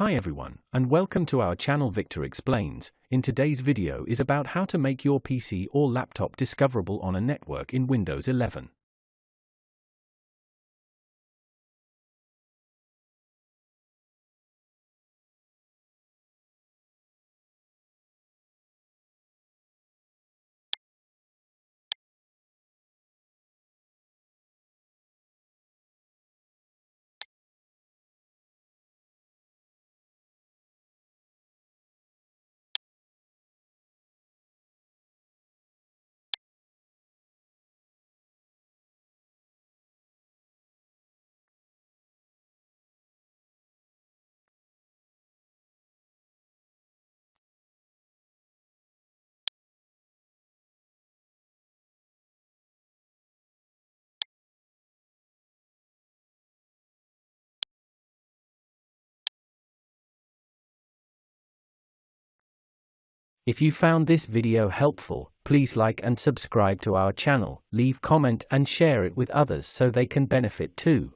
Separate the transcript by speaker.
Speaker 1: Hi everyone, and welcome to our channel Victor Explains. In today's video is about how to make your PC or laptop discoverable on a network in Windows 11. If you found this video helpful, please like and subscribe to our channel, leave comment and share it with others so they can benefit too.